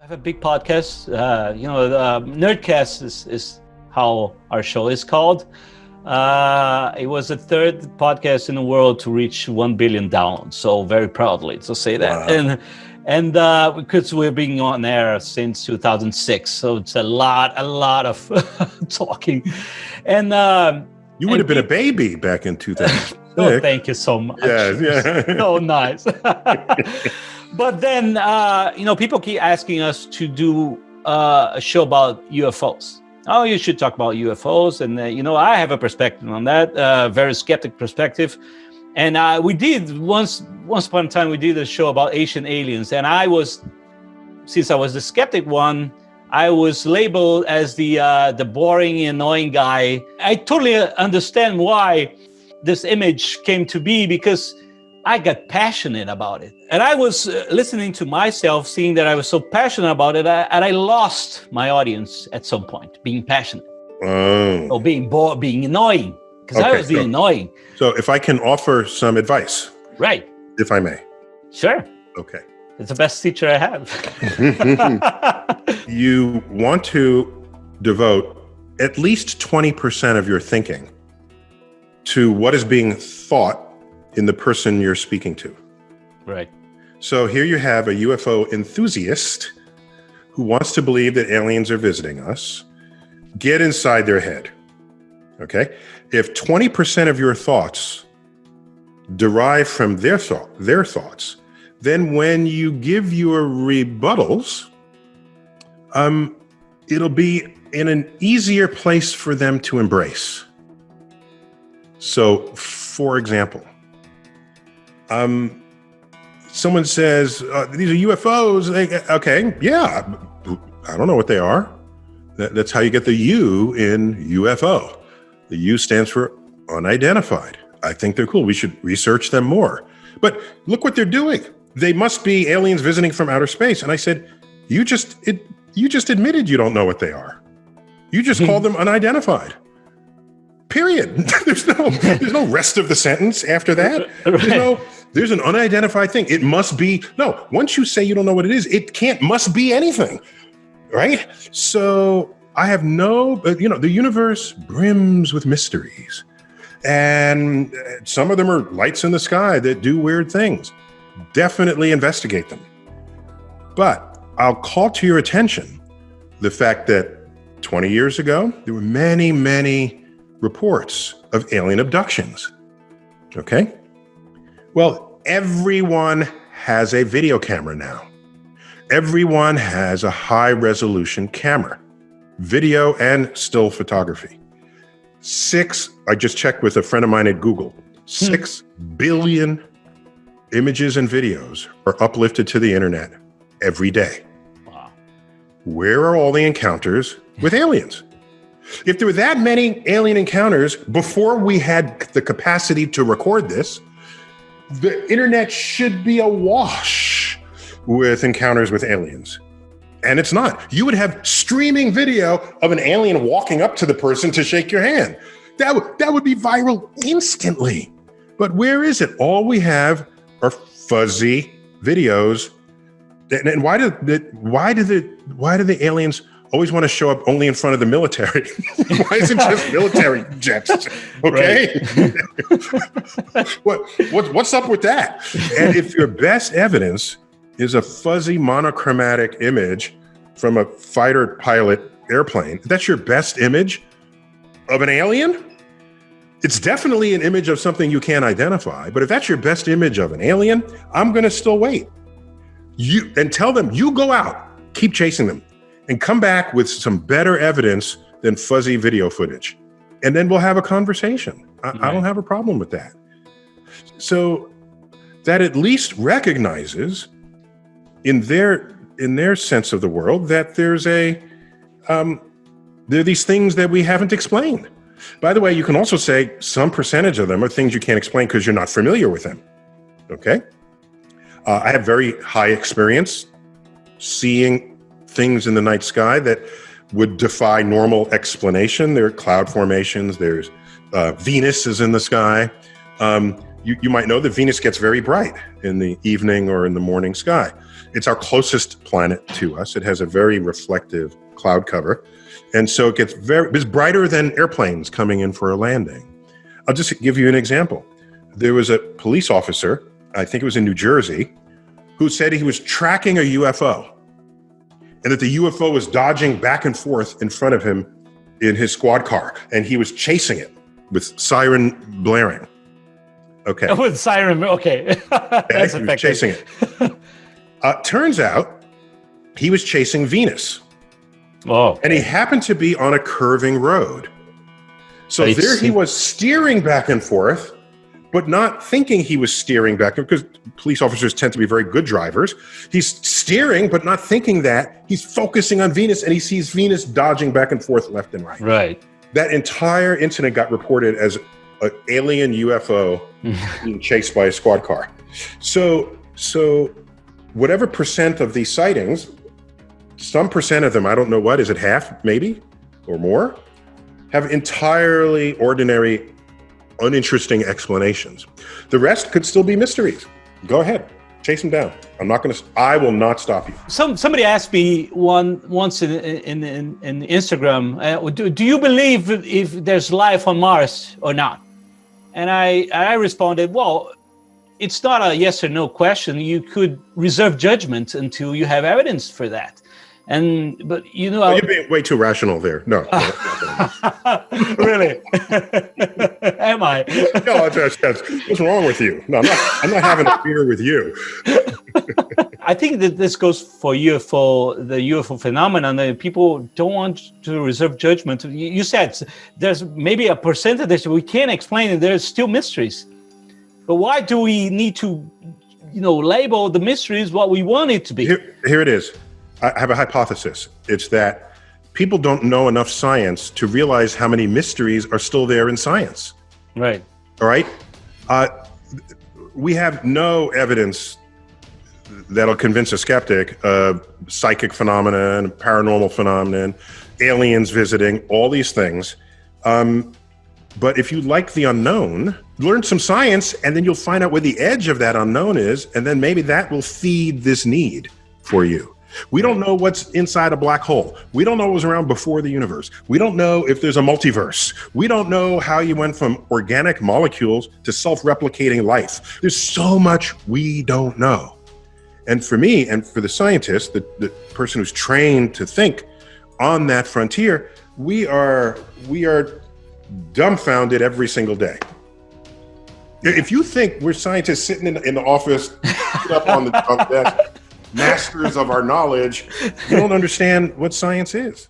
I have a big podcast. Nerdcast is how our show is called. It was the third podcast in the world to reach 1 billion downloads. So very proudly to say that. Wow. And because we've been on air since 2006, so it's a lot of talking. And you would have been a baby back in 2006. Oh, thank you so much. Yeah. So nice. But then, people keep asking us to do a show about UFOs. Oh, you should talk about UFOs. And, I have a perspective on that, very skeptic perspective. And we did, once upon a time, we did a show about Asian aliens. And since I was the skeptic one, I was labeled as the boring, annoying guy. I totally understand why this image came to be, because I got passionate about it. And I was listening to myself, seeing that I was so passionate about it, and I lost my audience at some point, being passionate. Or being bored, being annoying, because I was being annoying. So if I can offer some advice. Right. If I may. Sure. Okay. It's the best teacher I have. You want to devote at least 20% of your thinking to what is being thought in the person you're speaking to. Right. So here you have a UFO enthusiast who wants to believe that aliens are visiting us. Get inside their head. Okay? If 20% of your thoughts derive from their thoughts, then when you give your rebuttals, it'll be in an easier place for them to embrace. So, for example, someone says, these are UFOs. Okay, yeah, I don't know what they are. That's how you get the U in UFO. The U stands for unidentified. I think they're cool. We should research them more. But look what they're doing. They must be aliens visiting from outer space. And I said, you just admitted you don't know what they are. You just called them unidentified. Period. There's no rest of the sentence after that. There's an unidentified thing. It must be, no, once you say you don't know what it is, must be anything, right? So I have the universe brims with mysteries, and some of them are lights in the sky that do weird things. Definitely investigate them. But I'll call to your attention the fact that 20 years ago, there were many, many reports of alien abductions. Okay? Well, everyone has a video camera now. Everyone has a high resolution camera, video and still photography. I just checked with a friend of mine at Google, 6 billion images and videos are uplifted to the internet every day. Wow. Where are all the encounters with aliens? If there were that many alien encounters before we had the capacity to record this, the internet should be awash with encounters with aliens. And it's not. You would have streaming video of an alien walking up to the person to shake your hand. That would be viral instantly. But where is it? All we have are fuzzy videos. And why do the aliens always want to show up only in front of the military? Why is it just military jets? Okay. What's up with that? And if your best evidence is a fuzzy monochromatic image from a fighter pilot airplane, that's your best image of an alien? It's definitely an image of something you can't identify. But if that's your best image of an alien, I'm going to still wait. And tell them, you go out, keep chasing them, and come back with some better evidence than fuzzy video footage. And then we'll have a conversation. I don't have a problem with that. So that at least recognizes in their sense of the world that there are these things that we haven't explained. By the way, you can also say some percentage of them are things you can't explain because you're not familiar with them. Okay? I have very high experience seeing things in the night sky that would defy normal explanation. There are cloud formations. There's Venus is in the sky. You might know that Venus gets very bright in the evening or in the morning sky. It's our closest planet to us. It has a very reflective cloud cover. And so it's brighter than airplanes coming in for a landing. I'll just give you an example. There was a police officer, I think it was in New Jersey, who said he was tracking a UFO and that the UFO was dodging back and forth in front of him in his squad car, and he was chasing it with siren blaring. Okay. With siren, okay. That's he was chasing it. Turns out he was chasing Venus. Oh. And he happened to be on a curving road. So there he was steering back and forth, but not thinking he was steering back, because police officers tend to be very good drivers. He's steering, but not thinking that. He's focusing on Venus, and he sees Venus dodging back and forth left and right. Right. That entire incident got reported as an alien UFO being chased by a squad car. So whatever percent of these sightings, some percent of them, I don't know what, is it half maybe or more, have entirely ordinary, uninteresting explanations. The rest could still be mysteries. Go ahead, chase them down. I will not stop you. Somebody asked me once in Instagram, do you believe if there's life on Mars or not? And I responded, well, it's not a yes or no question. You could reserve judgment until you have evidence for that. But you're being way too rational there. No. Really? Am I? No, that's what's wrong with you? No, I'm not having a beer with you. I think that this goes for the UFO phenomenon. That people don't want to reserve judgment. You said there's maybe a percentage we can't explain, and there's still mysteries. But why do we need to, label the mysteries what we want it to be? Here it is. I have a hypothesis. It's that people don't know enough science to realize how many mysteries are still there in science. Right. All right. We have no evidence that'll convince a skeptic of psychic phenomenon, paranormal phenomenon, aliens visiting, all these things. But if you like the unknown, learn some science, and then you'll find out where the edge of that unknown is, and then maybe that will feed this need for you. We don't know what's inside a black hole. We don't know what was around before the universe. We don't know if there's a multiverse. We don't know how you went from organic molecules to self-replicating life. There's so much we don't know. And for me, and for the scientist, the person who's trained to think on that frontier, we are dumbfounded every single day. If you think we're scientists sitting in the office, up on the desk, masters of our knowledge, you don't understand what science is.